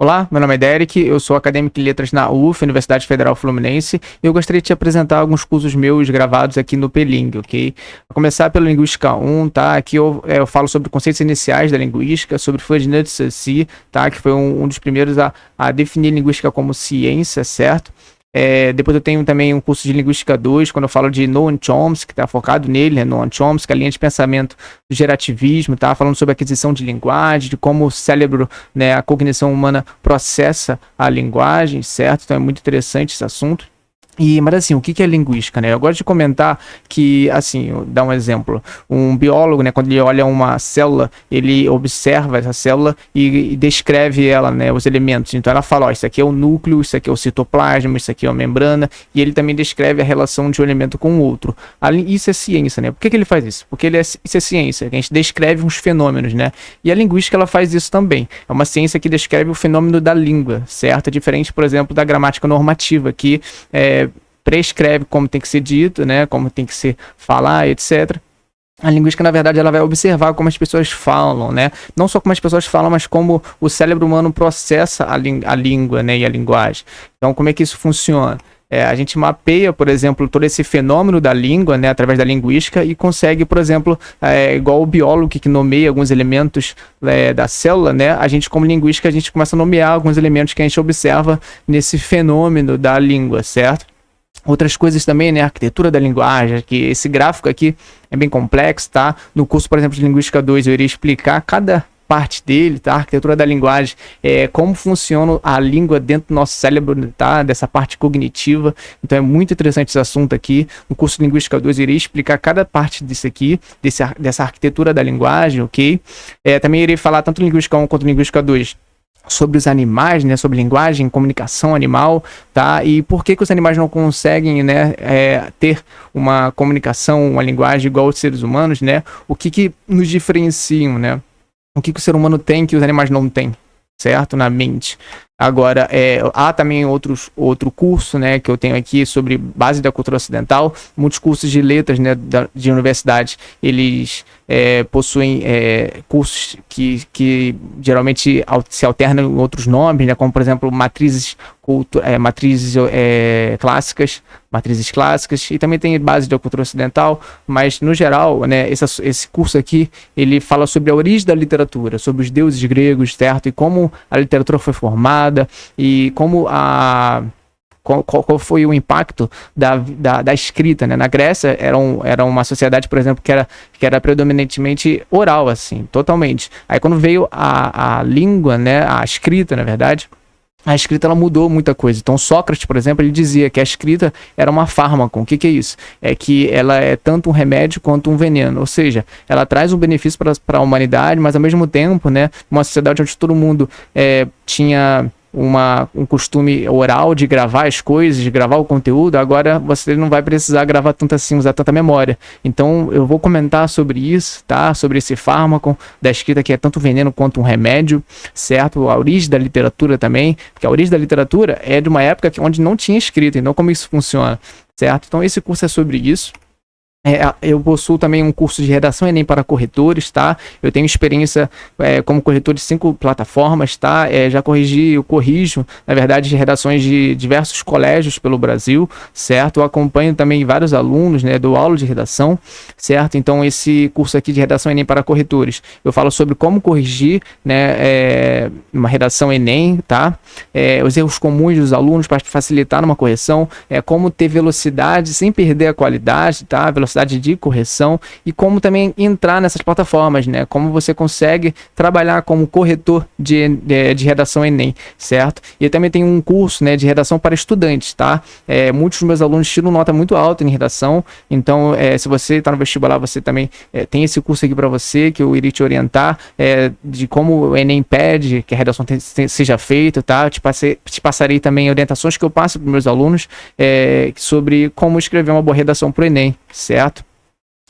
Olá, meu nome é Derek, eu sou acadêmico em letras na UF, Universidade Federal Fluminense, e eu gostaria de te apresentar alguns cursos meus gravados aqui no Peling, ok? Vou começar pelo Linguística 1, tá? Aqui eu falo sobre conceitos iniciais da linguística, sobre Ferdinand de Saussure, tá? Que foi um dos primeiros a definir linguística como ciência, certo? Depois eu tenho também um curso de Linguística 2, quando eu falo de Noam Chomsky, que está focado nele, né? Noam Chomsky, a linha de pensamento do gerativismo, tá? Falando sobre a aquisição de linguagem, de como o cérebro, né, a cognição humana processa a linguagem, certo? Então é muito interessante esse assunto. Mas assim, o que é linguística, né? Eu gosto de comentar que, assim, vou dar um exemplo. Um biólogo, né, quando ele olha uma célula, ele observa essa célula e descreve ela, né, os elementos. Então ela fala, ó, isso aqui é o núcleo, isso aqui é o citoplasma, isso aqui é a membrana, e ele também descreve a relação de um elemento com o outro. Isso é ciência, né? Por que ele faz isso? Porque isso é ciência, a gente descreve uns fenômenos, né? E a linguística, ela faz isso também. É uma ciência que descreve o fenômeno da língua, certo? É diferente, por exemplo, da gramática normativa, que prescreve como tem que ser dito, né, como tem que ser falar, etc. A linguística, na verdade, ela vai observar como as pessoas falam, né? Não só como as pessoas falam, mas como o cérebro humano processa a língua, né, e a linguagem. Então, como é que isso funciona? A gente mapeia, por exemplo, todo esse fenômeno da língua, né, através da linguística e consegue, por exemplo, igual o biólogo que nomeia alguns elementos da célula, né, a gente, como linguística, a gente começa a nomear alguns elementos que a gente observa nesse fenômeno da língua, certo? Outras coisas também, né, a arquitetura da linguagem, que esse gráfico aqui é bem complexo, tá? No curso, por exemplo, de Linguística 2, eu iria explicar cada parte dele, tá? A arquitetura da linguagem, como funciona a língua dentro do nosso cérebro, tá? Dessa parte cognitiva. Então é muito interessante esse assunto aqui. No curso de Linguística 2, eu irei explicar cada parte disso aqui, dessa arquitetura da linguagem, ok? Também irei falar tanto Linguística 1 quanto Linguística 2 sobre os animais, né, sobre linguagem, comunicação animal, tá? E por que os animais não conseguem, né, ter uma comunicação, uma linguagem igual aos seres humanos, né? O que nos diferenciam, né? O que o ser humano tem que os animais não têm, certo? Na mente. Agora, há também outro curso, né, que eu tenho aqui sobre base da cultura ocidental. Muitos cursos de letras, né, de universidade, eles possuem cursos que geralmente se alternam em outros nomes, né, como, por exemplo, matrizes clássicas, e também tem base da cultura ocidental, mas, no geral, né, esse curso aqui, ele fala sobre a origem da literatura, sobre os deuses gregos, certo? E como a literatura foi formada, e como qual foi o impacto da escrita, né? Na Grécia era uma sociedade, por exemplo, que era predominantemente oral, assim, totalmente. Aí quando veio a língua, né, a escrita, na verdade, a escrita, ela mudou muita coisa. Então Sócrates, por exemplo, ele dizia que a escrita era uma fármaco. O que é isso? É que ela é tanto um remédio quanto um veneno. Ou seja, ela traz um benefício para a humanidade, mas ao mesmo tempo, né, uma sociedade onde todo mundo tinha um costume oral de gravar as coisas, de gravar o conteúdo, agora você não vai precisar gravar tanto assim, usar tanta memória. Então eu vou comentar sobre isso, tá? Sobre esse fármaco da escrita, que é tanto veneno quanto um remédio, certo? A origem da literatura também, porque a origem da literatura é de uma época onde não tinha escrita, então como isso funciona, certo? Então esse curso é sobre isso. Eu possuo também um curso de redação Enem para corretores, tá? Eu tenho experiência como corretor de 5 plataformas, tá? Eu corrijo, na verdade, redações de diversos colégios pelo Brasil, certo? Eu acompanho também vários alunos, né? Dou aula de redação, certo? Então, esse curso aqui de redação Enem para corretores, eu falo sobre como corrigir, né? Uma redação Enem, tá? Os erros comuns dos alunos para facilitar numa correção, como ter velocidade sem perder a qualidade, tá? Velocidade de correção, e como também entrar nessas plataformas, né? Como você consegue trabalhar como corretor de redação Enem, certo? E eu também tenho um curso, né, de redação para estudantes, tá? Muitos dos meus alunos tiram nota muito alta em redação, então se você está no vestibular, você também tem esse curso aqui para você, que eu iria te orientar de como o Enem pede que a redação seja feita, tá? Te passarei também orientações que eu passo para os meus alunos sobre como escrever uma boa redação para o Enem, certo?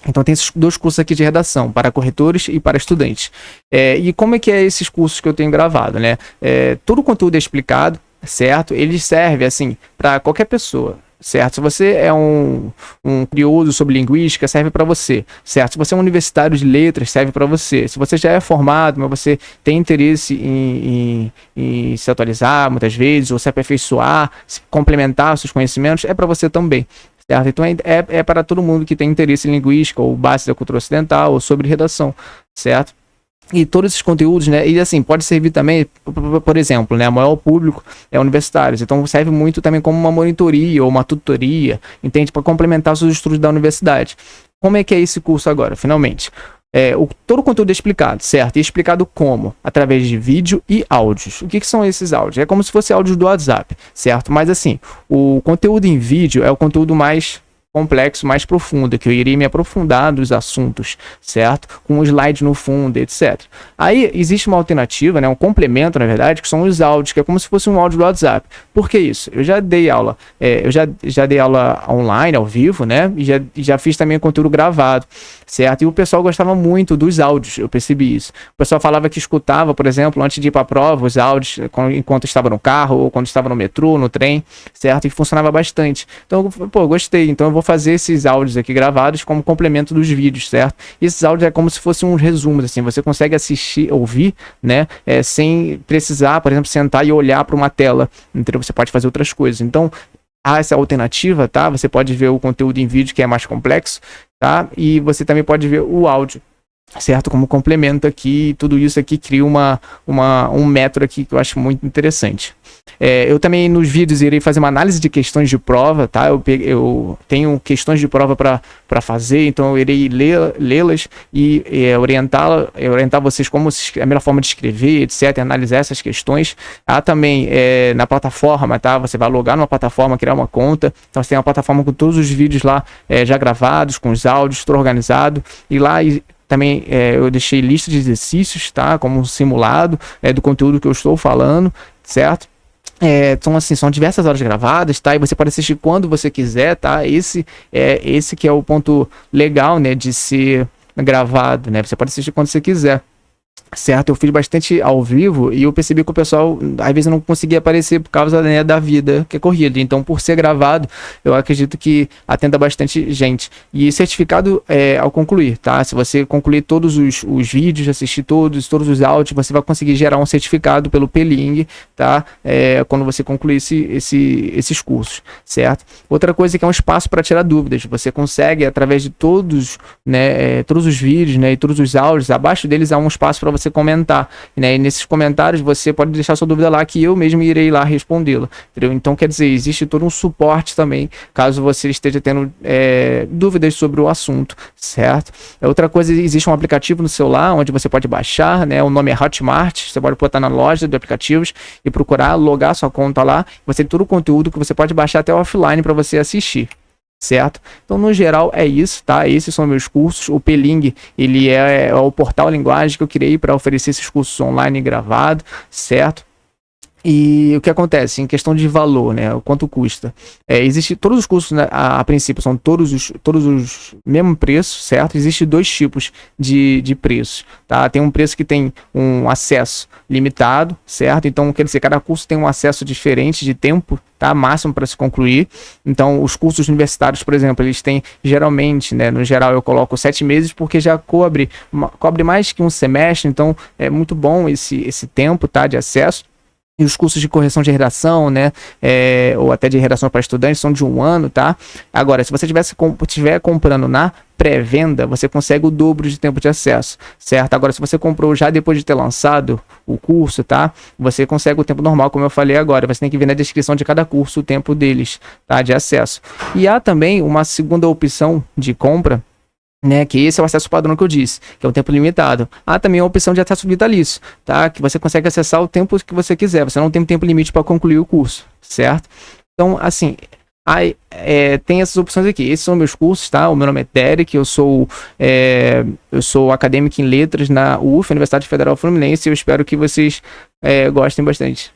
Então tem esses 2 cursos aqui de redação, para corretores e para estudantes. E como é que é esses cursos que eu tenho gravado, né? Todo o conteúdo é explicado, certo? Ele serve, assim, para qualquer pessoa. certo? Se você é um curioso sobre linguística, serve para você, certo? Se você é um universitário de letras, serve para você. Se você já é formado, mas você tem interesse em se atualizar muitas vezes, ou se aperfeiçoar, se complementar os seus conhecimentos, é para você também. Certo? Então é para todo mundo que tem interesse em linguística, ou base da cultura ocidental, ou sobre redação, certo? E todos esses conteúdos, né? E assim, pode servir também, por exemplo, né? O maior público é universitários. Então serve muito também como uma monitoria ou uma tutoria, entende? Para complementar os seus estudos da universidade. Como é que é esse curso agora, finalmente? Todo o conteúdo é explicado, certo? E explicado como? Através de vídeo e áudios. O que são esses áudios? É como se fosse áudios do WhatsApp, certo? Mas assim, o conteúdo em vídeo é o conteúdo mais complexo, mais profundo, que eu irei me aprofundar nos assuntos, certo? Com um slide no fundo, etc. Aí existe uma alternativa, né? Um complemento, na verdade, que são os áudios, que é como se fosse um áudio do WhatsApp. Por que isso? Eu já dei aula, eu já dei aula online, ao vivo, né? E já fiz também conteúdo gravado, certo? E o pessoal gostava muito dos áudios, eu percebi isso. O pessoal falava que escutava, por exemplo, antes de ir para a prova, os áudios enquanto estava no carro ou quando estava no metrô, no trem, certo? E funcionava bastante. Então, pô, gostei. Então eu vou fazer esses áudios aqui gravados como complemento dos vídeos, certo? E esses áudios é como se fossem uns resumos, assim, você consegue assistir, ouvir, né? Sem precisar, por exemplo, sentar e olhar para uma tela, entendeu? Você pode fazer outras coisas. Então, há essa alternativa, tá? Você pode ver o conteúdo em vídeo, que é mais complexo, tá? E você também pode ver o áudio, certo? Como complemento aqui, tudo isso aqui cria um método aqui que eu acho muito interessante. Eu também nos vídeos irei fazer uma análise de questões de prova, tá? Eu tenho questões de prova para fazer, então eu irei lê-las e orientar vocês como a melhor forma de escrever, etc, analisar essas questões. Há também na plataforma, tá? Você vai logar numa plataforma, criar uma conta, então você tem uma plataforma com todos os vídeos lá já gravados, com os áudios, tudo organizado, e lá também eu deixei lista de exercícios, tá? Como um simulado do conteúdo que eu estou falando, certo? Então, assim, são diversas horas gravadas, tá? E você pode assistir quando você quiser, tá? Esse que é o ponto legal, né? De ser gravado, né? Você pode assistir quando você quiser. Certo, eu fiz bastante ao vivo e eu percebi que o pessoal, às vezes, não conseguia aparecer por causa, né, da vida que é corrida. Então, por ser gravado, eu acredito que atenda bastante gente. E certificado ao concluir, tá? Se você concluir todos os vídeos, assistir todos os áudios, você vai conseguir gerar um certificado pelo Peling, tá? Quando você concluir esses cursos, certo? Outra coisa que é um espaço para tirar dúvidas. Você consegue, através de todos os vídeos, né, e todos os áudios, abaixo deles há um espaço para você comentar, né? E nesses comentários você pode deixar sua dúvida lá que eu mesmo irei lá respondê-la, entendeu? Então, quer dizer, existe todo um suporte também, caso você esteja tendo dúvidas sobre o assunto, certo? Outra coisa, existe um aplicativo no celular onde você pode baixar, né? O nome é Hotmart, você pode botar na loja de aplicativos e procurar, logar sua conta lá, você tem todo o conteúdo que você pode baixar até offline para você assistir. Certo? Então, no geral, é isso, tá? Esses são meus cursos. O Peling, ele é o portal linguagem que eu criei para oferecer esses cursos online gravados, certo? E o que acontece em questão de valor, né? O quanto custa? Existe todos os cursos, né, a princípio são todos os mesmo preço, certo? Existem dois tipos de preços, tá? Tem um preço que tem um acesso limitado, certo? Então, quer dizer, cada curso tem um acesso diferente de tempo, tá? Máximo para se concluir. Então, os cursos universitários, por exemplo, eles têm geralmente, né? No geral, eu coloco 7 meses porque já cobre mais que um semestre. Então, é muito bom esse tempo, tá? De acesso. E os cursos de correção de redação, né, ou até de redação para estudantes, são de 1 ano, tá? Agora, se você estiver comprando na pré-venda, você consegue o dobro de tempo de acesso, certo? Agora, se você comprou já depois de ter lançado o curso, tá? Você consegue o tempo normal, como eu falei agora. Você tem que ver na descrição de cada curso o tempo deles, tá? De acesso. E há também uma segunda opção de compra, né, que esse é o acesso padrão que eu disse, que é um tempo limitado. Há também a opção de acesso vitalício, tá? Que você consegue acessar o tempo que você quiser. Você não tem tempo limite para concluir o curso, certo? Então, assim, tem essas opções aqui. Esses são meus cursos, tá? O meu nome é Derek, eu sou acadêmico em letras na UF, Universidade Federal Fluminense, e eu espero que vocês gostem bastante.